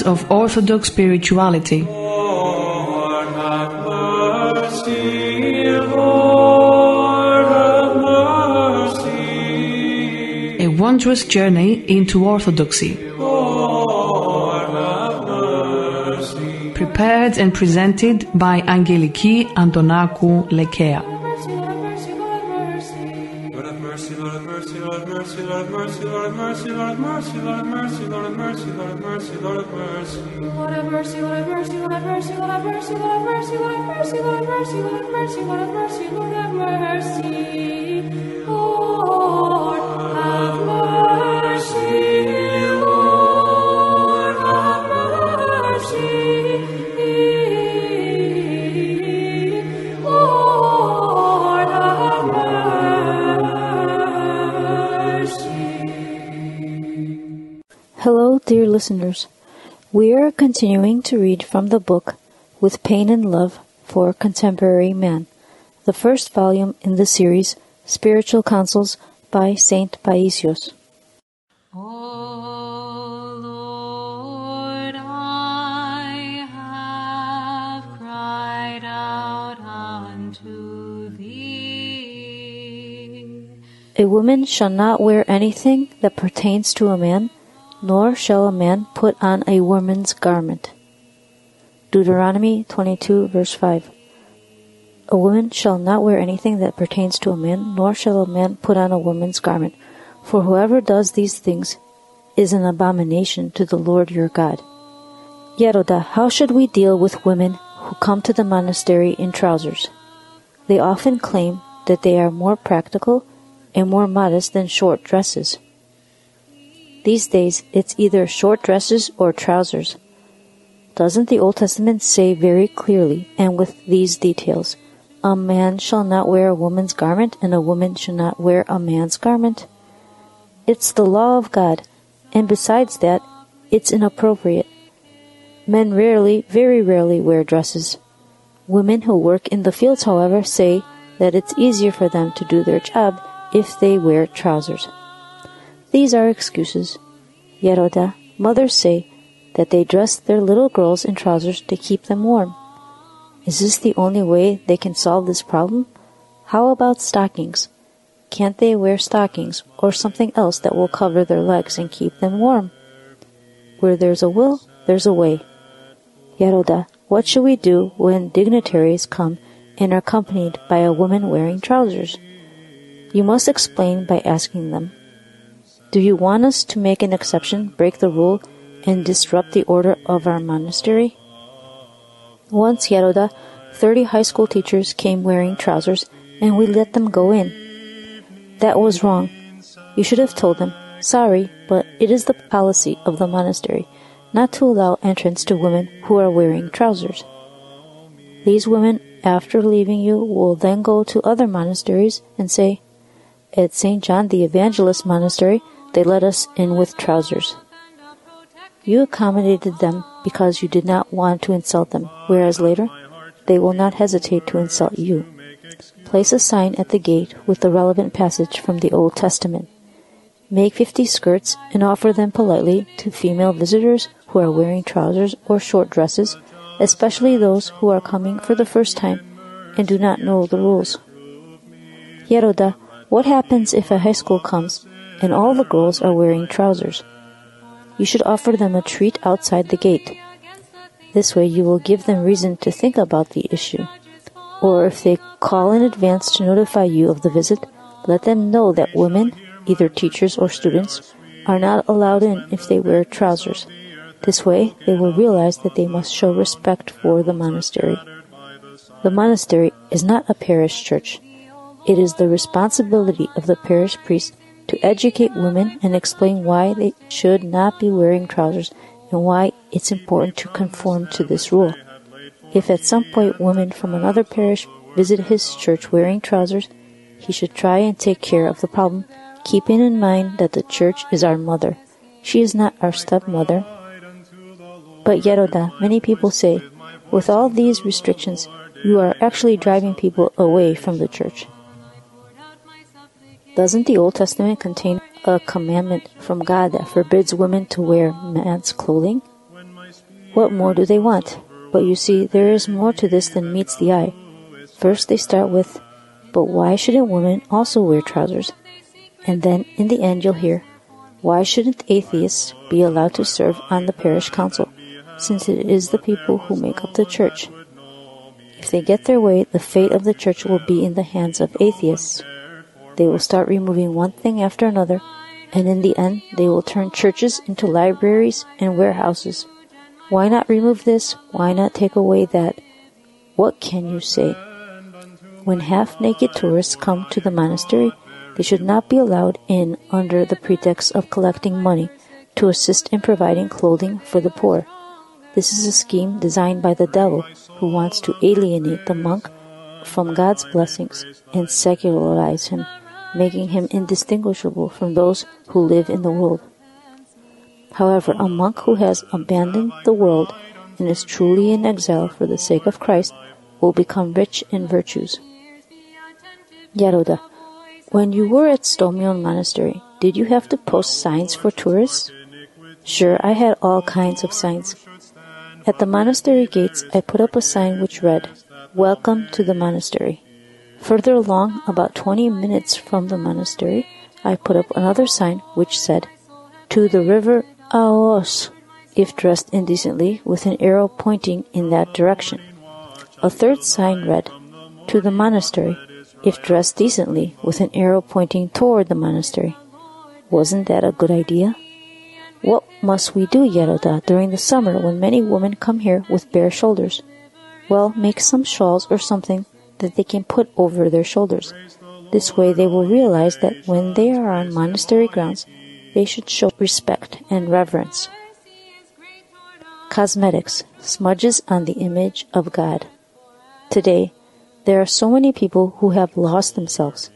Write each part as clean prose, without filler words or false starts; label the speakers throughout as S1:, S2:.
S1: of Orthodox spirituality.
S2: Lord, have mercy, Lord, have mercy.
S1: A wondrous journey into Orthodoxy.
S2: Lord, have mercy.
S1: Prepared and presented by Angeliki Antonakou Lekea.
S3: Hello, dear listeners. We are continuing to read from the book With Pain and Love for Contemporary Man, the first volume in the series Spiritual Counsels by Saint Paisios.
S4: O Lord, I have cried out unto Thee.
S3: A woman shall not wear anything that pertains to a man, nor shall a man put on a woman's garment. Deuteronomy 22, verse 5. A woman shall not wear anything that pertains to a man, nor shall a man put on a woman's garment. For whoever does these things is an abomination to the Lord your God. Yeroda, how should we deal with women who come to the monastery in trousers? They often claim that they are more practical and more modest than short dresses. These days, it's either short dresses or trousers. Doesn't the Old Testament say very clearly, and with these details, a man shall not wear a woman's garment, and a woman shall not wear a man's garment? It's the law of God, and besides that, it's inappropriate. Men rarely, very rarely wear dresses. Women who work in the fields, however, say that it's easier for them to do their job if they wear trousers. These are excuses. Yeroda, mothers say that they dress their little girls in trousers to keep them warm. Is this the only way they can solve this problem? How about stockings? Can't they wear stockings or something else that will cover their legs and keep them warm? Where there's a will, there's a way. Yeroda, what should we do when dignitaries come and are accompanied by a woman wearing trousers? You must explain by asking them, do you want us to make an exception, break the rule, and disrupt the order of our monastery? Once, Yeroda, 30 high school teachers came wearing trousers, and we let them go in. That was wrong. You should have told them, sorry, but it is the policy of the monastery not to allow entrance to women who are wearing trousers. These women, after leaving you, will then go to other monasteries and say, at St. John the Evangelist monastery, they let us in with trousers. You accommodated them because you did not want to insult them, whereas later, they will not hesitate to insult you. Place a sign at the gate with the relevant passage from the Old Testament. Make 50 skirts and offer them politely to female visitors who are wearing trousers or short dresses, especially those who are coming for the first time and do not know the rules. Yeroda, what happens if a high school comes and all the girls are wearing trousers? You should offer them a treat outside the gate. This way you will give them reason to think about the issue. Or if they call in advance to notify you of the visit, let them know that women, either teachers or students, are not allowed in if they wear trousers. This way they will realize that they must show respect for the monastery. The monastery is not a parish church. It is the responsibility of the parish priest to educate women and explain why they should not be wearing trousers and why it's important to conform to this rule. If at some point women from another parish visit his church wearing trousers, he should try and take care of the problem, keeping in mind that the church is our mother. She is not our stepmother. But Yeroda, many people say, with all these restrictions, you are actually driving people away from the church. Doesn't the Old Testament contain a commandment from God that forbids women to wear man's clothing? What more do they want? But you see, there is more to this than meets the eye. First they start with, but why shouldn't women also wear trousers? And then, in the end, you'll hear, why shouldn't atheists be allowed to serve on the parish council, since it is the people who make up the church? If they get their way, the fate of the church will be in the hands of atheists. They will start removing one thing after another, and in the end, they will turn churches into libraries and warehouses. Why not remove this? Why not take away that? What can you say? When half-naked tourists come to the monastery, they should not be allowed in under the pretext of collecting money to assist in providing clothing for the poor. This is a scheme designed by the devil, who wants to alienate the monk from God's blessings and secularize him, making him indistinguishable from those who live in the world. However, a monk who has abandoned the world and is truly in exile for the sake of Christ will become rich in virtues. Yaroda, when you were at Stomion Monastery, did you have to post signs for tourists? Sure, I had all kinds of signs. At the monastery gates, I put up a sign which read, "Welcome to the monastery." Further along, about 20 minutes from the monastery, I put up another sign which said, "To the river Aos," if dressed indecently, with an arrow pointing in that direction. A third sign read, "To the monastery," if dressed decently, with an arrow pointing toward the monastery. Wasn't that a good idea? What must we do, Yaroda, during the summer when many women come here with bare shoulders? Well, make some shawls or something that they can put over their shoulders. This way they will realize that when they are on monastery grounds, they should show respect and reverence. Cosmetics, smudges on the image of God. Today, there are so many people who have lost themselves.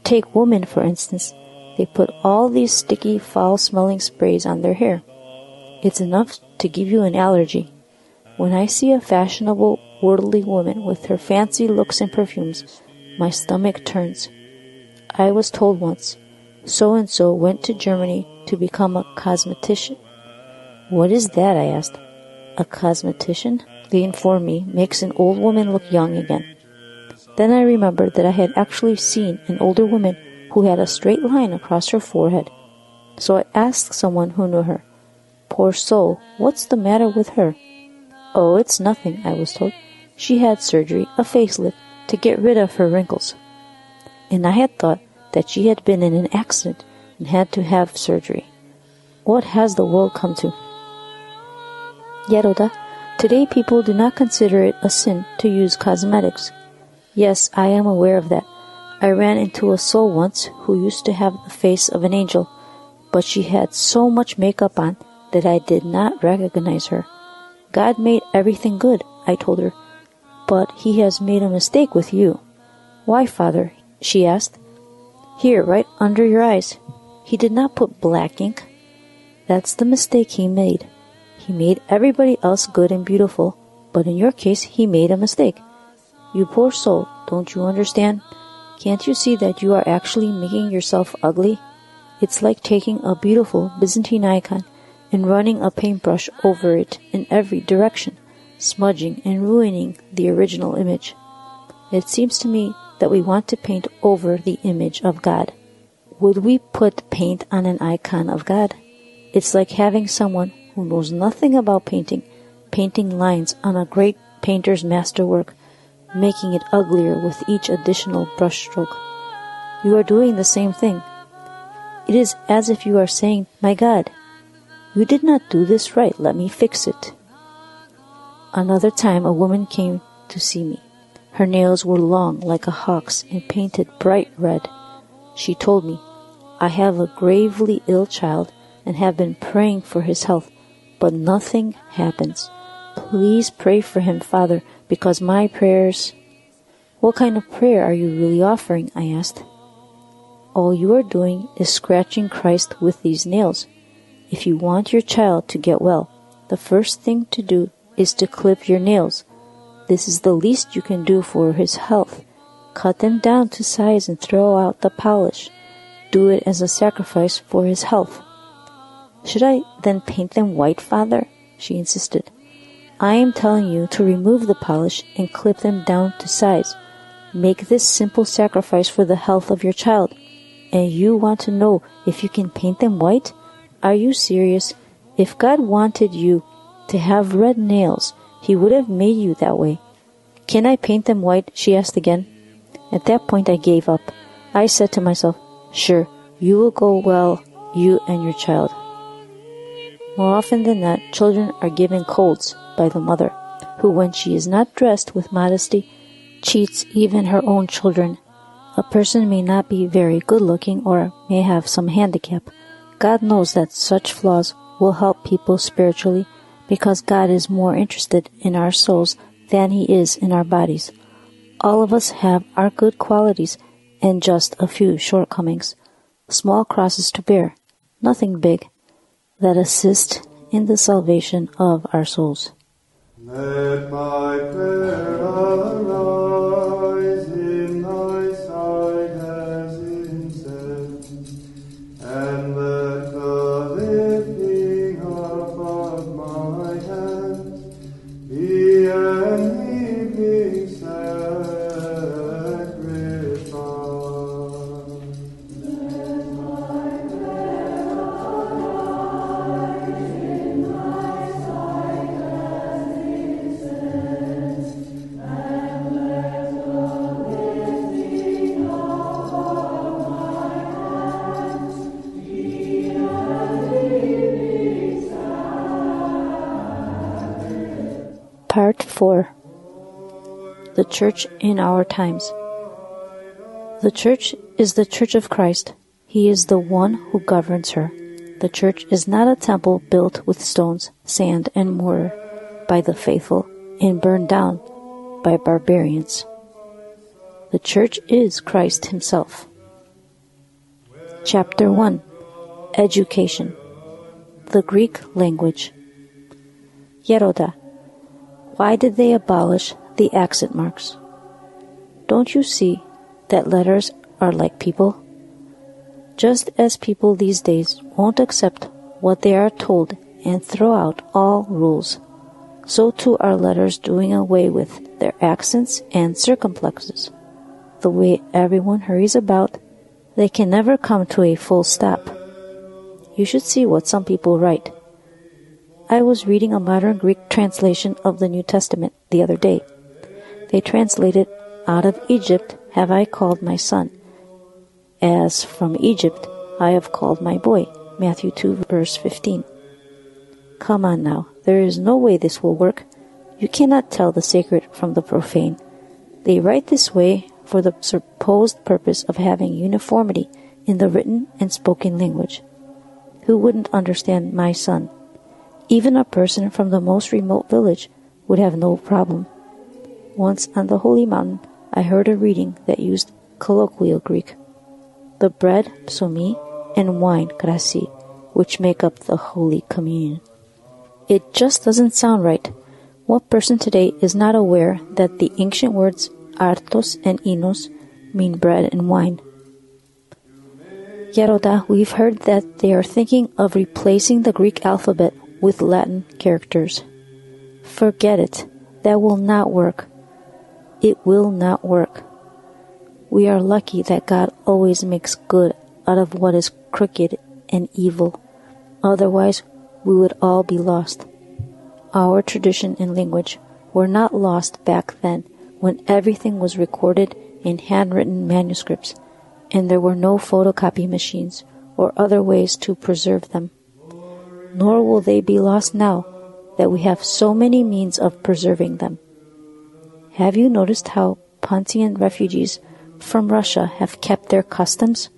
S3: Take women, for instance. They put all these sticky, foul-smelling sprays on their hair. It's enough to give you an allergy. When I see a fashionable, worldly woman with her fancy looks and perfumes, my stomach turns. I was told once, so-and-so went to Germany to become a cosmetician. What is that? I asked. A cosmetician? They informed me, makes an old woman look young again. Then I remembered that I had actually seen an older woman who had a straight line across her forehead. So I asked someone who knew her, "Poor soul, what's the matter with her?" "Oh, it's nothing," I was told. "She had surgery, a facelift, to get rid of her wrinkles." And I had thought that she had been in an accident and had to have surgery. What has the world come to? Yaroda, today people do not consider it a sin to use cosmetics. Yes, I am aware of that. I ran into a soul once who used to have the face of an angel, but she had so much makeup on that I did not recognize her. God made everything good, I told her, but He has made a mistake with you. Why, Father? She asked. Here, right under your eyes. He did not put black ink. That's the mistake He made. He made everybody else good and beautiful, but in your case He made a mistake. You poor soul, don't you understand? Can't you see that you are actually making yourself ugly? It's like taking a beautiful Byzantine icon and running a paintbrush over it in every direction, smudging and ruining the original image. It seems to me that we want to paint over the image of God. Would we put paint on an icon of God? It's like having someone who knows nothing about painting lines on a great painter's masterwork, making it uglier with each additional brushstroke. You are doing the same thing. It is as if you are saying, "My God, you did not do this right, let me fix it." Another time a woman came to see me. Her nails were long like a hawk's and painted bright red. She told me, "I have a gravely ill child and have been praying for his health, but nothing happens. Please pray for him, Father, because my prayers—" "What kind of prayer are you really offering?" I asked. "All you are doing is scratching Christ with these nails. If you want your child to get well, the first thing to do is to clip your nails. This is the least you can do for his health. Cut them down to size and throw out the polish. Do it as a sacrifice for his health." "Should I then paint them white, Father?" she insisted. I am telling you to remove the polish and clip them down to size. Make this simple sacrifice for the health of your child. And you want to know if you can paint them white? Are you serious? If God wanted you to have red nails, He would have made you that way. Can I paint them white? She asked again. At that point I gave up. I said to myself, sure, you will go well, you and your child. More often than not, children are given colds by the mother, who, when she is not dressed with modesty, cheats even her own children. A person may not be very good-looking or may have some handicap. God knows that such flaws will help people spiritually because God is more interested in our souls than He is in our bodies. All of us have our good qualities and just a few shortcomings, small crosses to bear, nothing big, that assist in the salvation of our souls.
S2: Let my prayer arise in thy sight as incense, and let the lifting up of my hands be an evening sacrifice.
S3: Part 4. The Church in Our Times. The Church is the Church of Christ. He is the one who governs her. The Church is not a temple built with stones, sand, and mortar by the faithful and burned down by barbarians. The Church is Christ Himself. Chapter 1. Education. The Greek Language. Yeroda. Why did they abolish the accent marks? Don't you see that letters are like people? Just as people these days won't accept what they are told and throw out all rules, so too are letters doing away with their accents and circumflexes. The way everyone hurries about, they can never come to a full stop. You should see what some people write. I was reading a modern Greek translation of the New Testament the other day. They translated, "Out of Egypt have I called my son. As from Egypt I have called my boy." Matthew 2, verse 15. Come on now, there is no way this will work. You cannot tell the sacred from the profane. They write this way for the supposed purpose of having uniformity in the written and spoken language. Who wouldn't understand my son? Even a person from the most remote village would have no problem. Once on the Holy Mountain, I heard a reading that used colloquial Greek. The bread, psomi, and wine, krasi, which make up the Holy Communion. It just doesn't sound right. What person today is not aware that the ancient words artos and inos mean bread and wine? Yeroda, we've heard that they are thinking of replacing the Greek alphabet with Latin characters. Forget it. That will not work. It will not work. We are lucky that God always makes good out of what is crooked and evil. Otherwise, we would all be lost. Our tradition and language were not lost back then when everything was recorded in handwritten manuscripts and there were no photocopy machines or other ways to preserve them. Nor will they be lost now that we have so many means of preserving them. Have you noticed how Pontian refugees from Russia have kept their customs?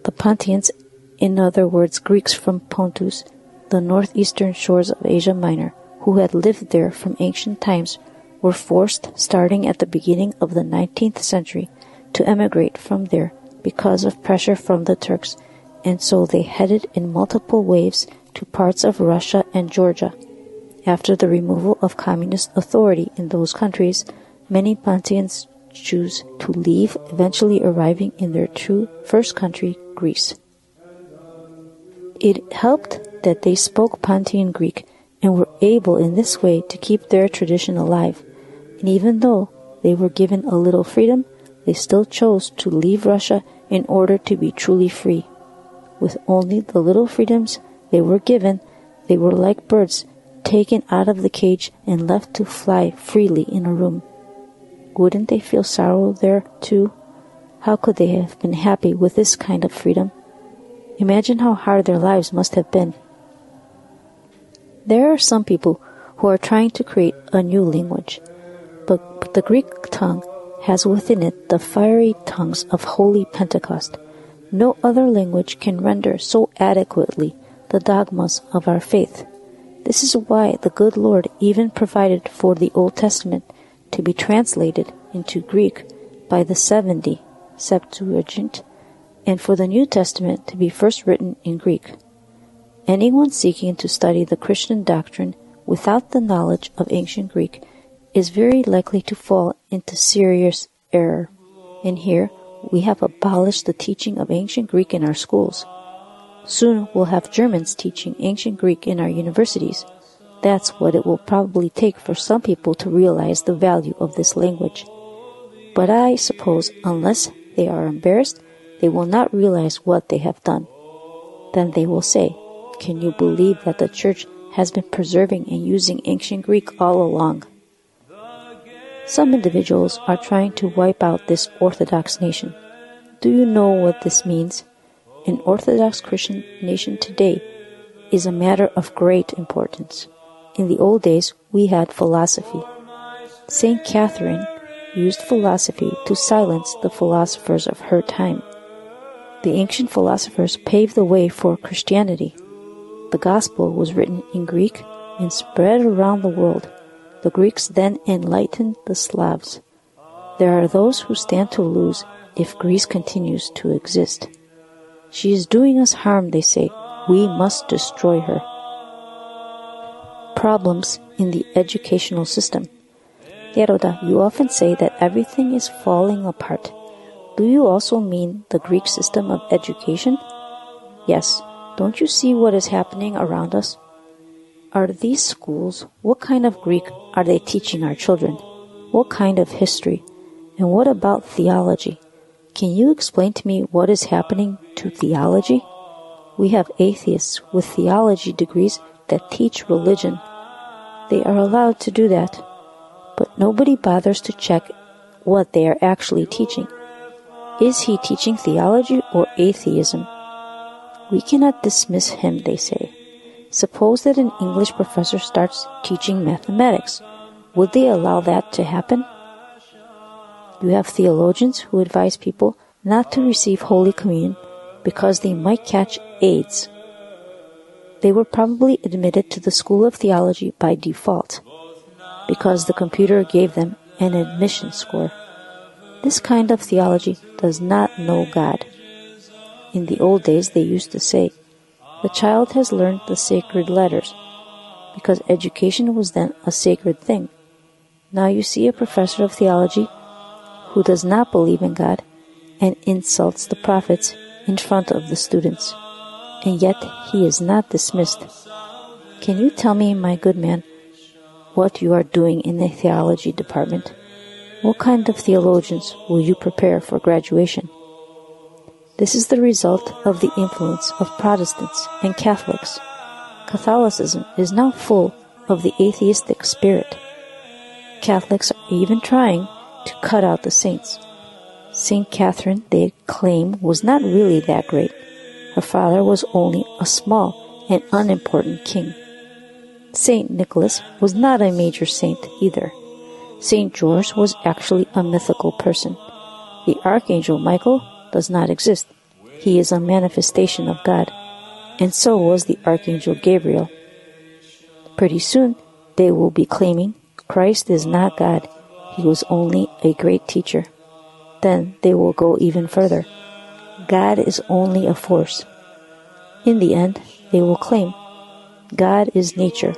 S3: The Pontians, in other words Greeks from Pontus, the northeastern shores of Asia Minor, who had lived there from ancient times, were forced, starting at the beginning of the 19th century, to emigrate from there because of pressure from the Turks, and so they headed in multiple waves to parts of Russia and Georgia. After the removal of communist authority in those countries, many Pontians choose to leave, eventually arriving in their true first country, Greece. It helped that they spoke Pontian Greek and were able in this way to keep their tradition alive. And even though they were given a little freedom, they still chose to leave Russia in order to be truly free. With only the little freedoms they were given, they were like birds taken out of the cage and left to fly freely in a room. Wouldn't they feel sorrow there too? How could they have been happy with this kind of freedom? Imagine how hard their lives must have been. There are some people who are trying to create a new language, but the Greek tongue has within it the fiery tongues of Holy Pentecost. No other language can render so adequately the dogmas of our faith. This is why the good Lord even provided for the Old Testament to be translated into Greek by the 70 Septuagint, and for the New Testament to be first written in Greek. Anyone seeking to study the Christian doctrine without the knowledge of ancient Greek is very likely to fall into serious error. And here we have abolished the teaching of ancient Greek in our schools. Soon we'll have Germans teaching ancient Greek in our universities. That's what it will probably take for some people to realize the value of this language. But I suppose unless they are embarrassed, they will not realize what they have done. Then they will say, "Can you believe that the Church has been preserving and using ancient Greek all along?" Some individuals are trying to wipe out this Orthodox nation. Do you know what this means? An Orthodox Christian nation today is a matter of great importance. In the old days, we had philosophy. Saint Catherine used philosophy to silence the philosophers of her time. The ancient philosophers paved the way for Christianity. The Gospel was written in Greek and spread around the world. The Greeks then enlightened the Slavs. There are those who stand to lose if Greece continues to exist. She is doing us harm, they say. We must destroy her. Problems in the educational system. Yeroda, you often say that everything is falling apart. Do you also mean the Greek system of education? Yes. Don't you see what is happening around us? Are these schools, what kind of Greek are they teaching our children? What kind of history? And what about theology? Can you explain to me what is happening to theology? We have atheists with theology degrees that teach religion. They are allowed to do that, but nobody bothers to check what they are actually teaching. Is he teaching theology or atheism? We cannot dismiss him, they say. Suppose that an English professor starts teaching mathematics. Would they allow that to happen? You have theologians who advise people not to receive Holy Communion because they might catch AIDS. They were probably admitted to the School of Theology by default, because the computer gave them an admission score. This kind of theology does not know God. In the old days, they used to say, "The child has learned the sacred letters," because education was then a sacred thing. Now you see a professor of theology who does not believe in God and insults the prophets in front of the students, and yet he is not dismissed. Can you tell me, my good man, what you are doing in the theology department? What kind of theologians will you prepare for graduation? This is the result of the influence of Protestants and Catholics. Catholicism is now full of the atheistic spirit. Catholics are even trying to cut out the saints. Saint Catherine, they claim, was not really that great. Her father was only a small and unimportant king. Saint Nicholas was not a major saint either. Saint George was actually a mythical person. The Archangel Michael does not exist. He is a manifestation of God, and so was the Archangel Gabriel. Pretty soon, they will be claiming Christ is not God. He was only a great teacher. Then they will go even further. God is only a force. In the end, they will claim God is nature.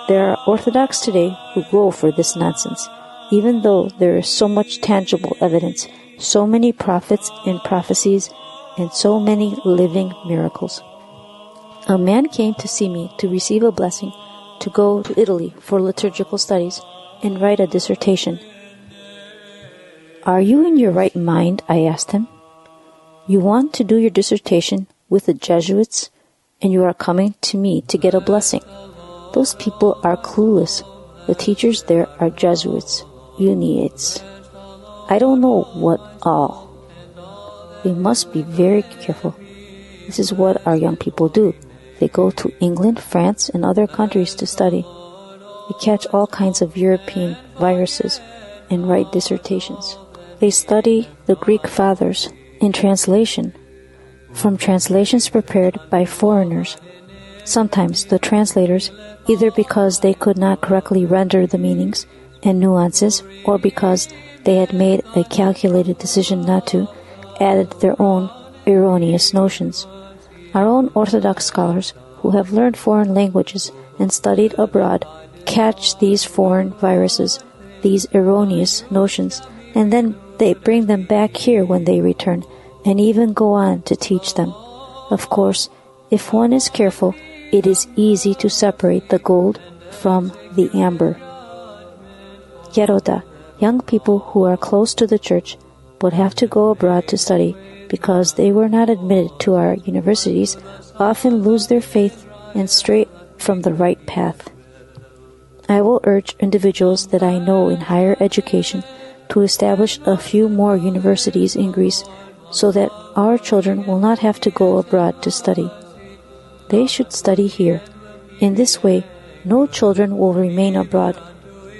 S3: There are Orthodox today who go for this nonsense, even though there is so much tangible evidence, so many prophets and prophecies, and so many living miracles. A man came to see me to receive a blessing to go to Italy for liturgical studies and write a dissertation. "Are you in your right mind?" I asked him. "You want to do your dissertation with the Jesuits, and you are coming to me to get a blessing. Those people are clueless. The teachers there are Jesuits, Uniates. I don't know what all. We must be very careful. This is what our young people do. They go to England, France, and other countries to study. They catch all kinds of European viruses and write dissertations. They study the Greek fathers in translation, from translations prepared by foreigners. Sometimes the translators, either because they could not correctly render the meanings and nuances, or because they had made a calculated decision not to, added their own erroneous notions. Our own Orthodox scholars, who have learned foreign languages and studied abroad, catch these foreign viruses, these erroneous notions, and then they bring them back here when they return, and even go on to teach them. Of course, if one is careful, it is easy to separate the gold from the amber. Yerota, young people who are close to the church but have to go abroad to study because they were not admitted to our universities, often lose their faith and stray from the right path. I will urge individuals that I know in higher education to establish a few more universities in Greece so that our children will not have to go abroad to study. They should study here. In this way, no children will remain abroad,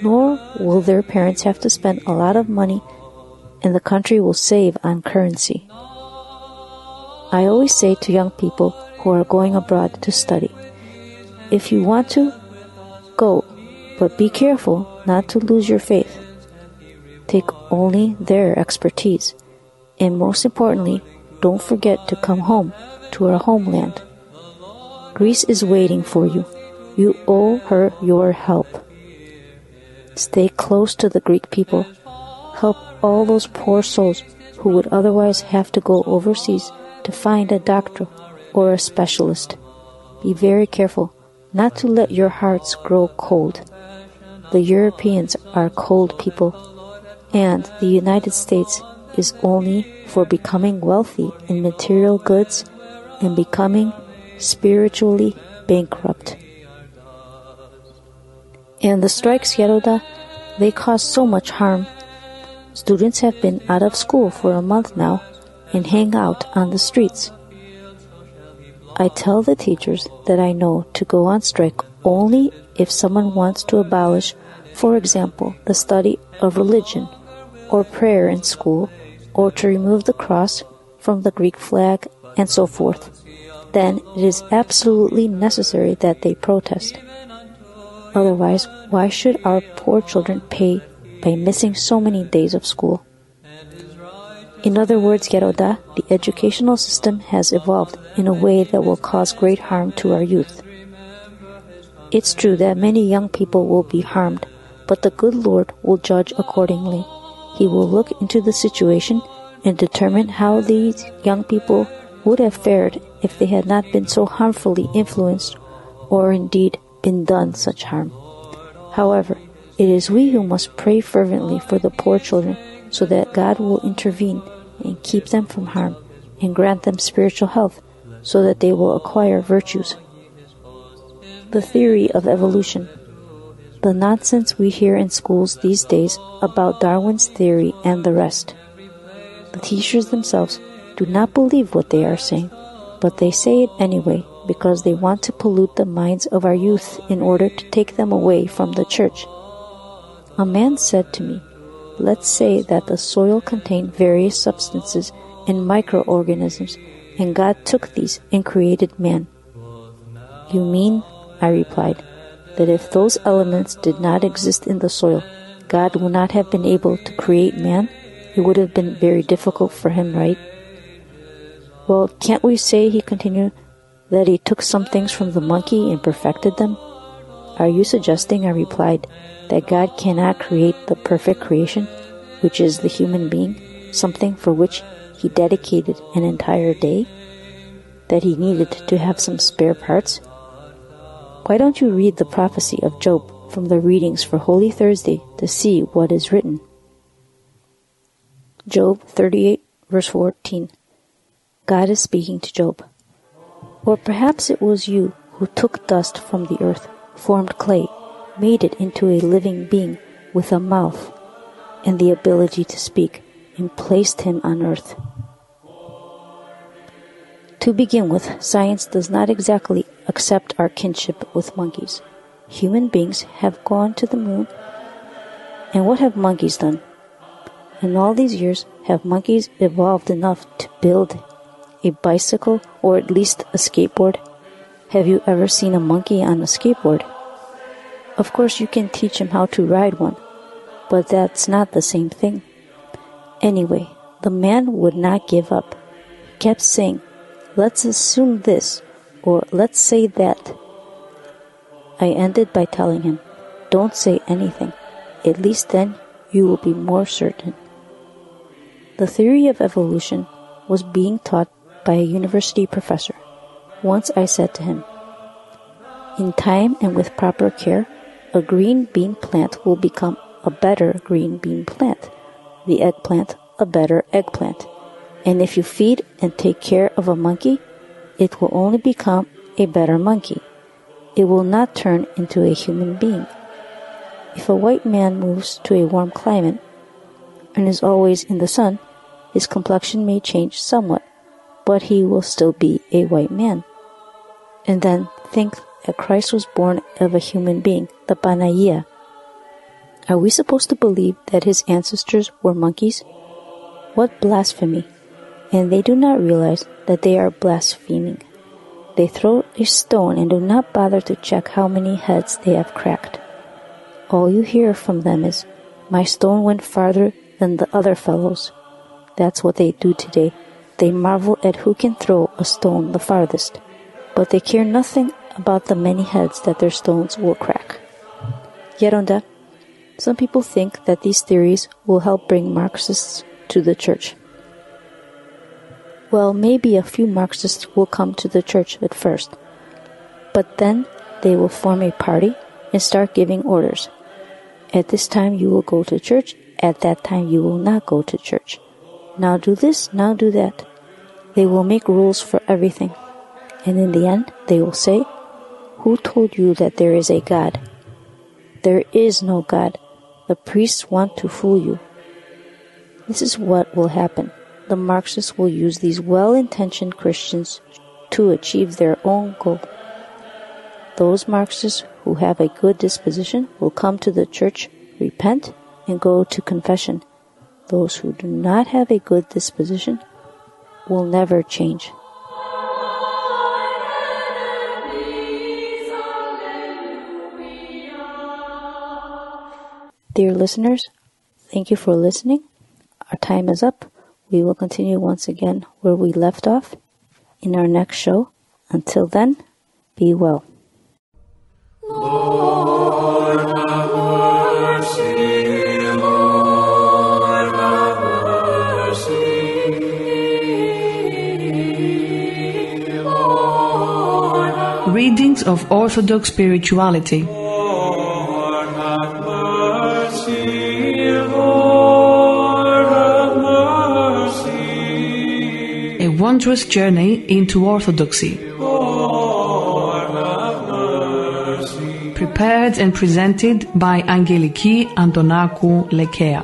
S3: nor will their parents have to spend a lot of money, and the country will save on currency. I always say to young people who are going abroad to study, if you want to, go, but be careful not to lose your faith. Take only their expertise, and most importantly, don't forget to come home to our homeland. Greece is waiting for you. You owe her your help. Stay close to the Greek people. Help all those poor souls who would otherwise have to go overseas to find a doctor or a specialist. Be very careful not to let your hearts grow cold. The Europeans are cold people, and the United States is only for becoming wealthy in material goods and becoming spiritually bankrupt. And the strikes, Yeroda, they cause so much harm. Students have been out of school for a month now and hang out on the streets. I tell the teachers that I know to go on strike only if someone wants to abolish, for example, the study of religion or prayer in school, or to remove the cross from the Greek flag and so forth. Then it is absolutely necessary that they protest. Otherwise, why should our poor children pay by missing so many days of school? In other words, Yeroda, the educational system has evolved in a way that will cause great harm to our youth. It's true that many young people will be harmed, but the good Lord will judge accordingly. He will look into the situation and determine how these young people would have fared if they had not been so harmfully influenced or indeed been done such harm. However, it is we who must pray fervently for the poor children so that God will intervene and keep them from harm and grant them spiritual health so that they will acquire virtues. The theory of evolution. The nonsense we hear in schools these days about Darwin's theory and the rest. The teachers themselves do not believe what they are saying, but they say it anyway because they want to pollute the minds of our youth in order to take them away from the church. A man said to me, let's say that the soil contained various substances and microorganisms, and God took these and created man. You mean, I replied, that if those elements did not exist in the soil, God would not have been able to create man? It would have been very difficult for him, right? Well, can't we say, he continued, that he took some things from the monkey and perfected them? Are you suggesting, I replied, that God cannot create the perfect creation, which is the human being, something for which he dedicated an entire day? That he needed to have some spare parts? Why don't you read the prophecy of Job from the readings for Holy Thursday to see what is written? Job 38, verse 14. God is speaking to Job. Or perhaps it was you who took dust from the earth, formed clay, made it into a living being with a mouth and the ability to speak, and placed him on earth. To begin with, science does not exactly accept our kinship with monkeys. Human beings have gone to the moon, and what have monkeys done? In all these years, have monkeys evolved enough to build a bicycle or at least a skateboard? Have you ever seen a monkey on a skateboard? Of course, you can teach him how to ride one, but that's not the same thing. Anyway, the man would not give up. He kept saying, "Let's assume this," or "Let's say that." I ended by telling him, "Don't say anything. At least then you will be more certain." The theory of evolution was being taught by a university professor. Once I said to him, "In time and with proper care, a green bean plant will become a better green bean plant, the eggplant a better eggplant, and if you feed and take care of a monkey, it will only become a better monkey. It will not turn into a human being. If a white man moves to a warm climate and is always in the sun, his complexion may change somewhat, but he will still be a white man. And then think that Christ was born of a human being, the Panagia. Are we supposed to believe that his ancestors were monkeys? What blasphemy! And they do not realize that they are blaspheming. They throw a stone and do not bother to check how many heads they have cracked. All you hear from them is, "My stone went farther than the other fellows." That's what they do today. They marvel at who can throw a stone the farthest, but they care nothing about the many heads that their stones will crack. Yeronda, some people think that these theories will help bring Marxists to the church. Well, maybe a few Marxists will come to the church at first, but then they will form a party and start giving orders. At this time you will go to church, at that time you will not go to church. Now do this, now do that. They will make rules for everything. And in the end, they will say, "Who told you that there is a God? There is no God. The priests want to fool you." This is what will happen. The Marxists will use these well-intentioned Christians to achieve their own goal. Those Marxists who have a good disposition will come to the church, repent, and go to confession. Those who do not have a good disposition will never change. Dear listeners, thank you for listening. Our time is up. We will continue once again where we left off in our next show. Until then, be well.
S2: Lord, have mercy, Lord, have mercy, Lord, have
S1: Readings of Orthodox Spirituality.
S2: Lord, have mercy, Lord, have mercy,
S1: A wondrous journey into Orthodoxy.
S2: Lord, have mercy.
S1: Prepared and presented by Angeliki Antonakou Lekea.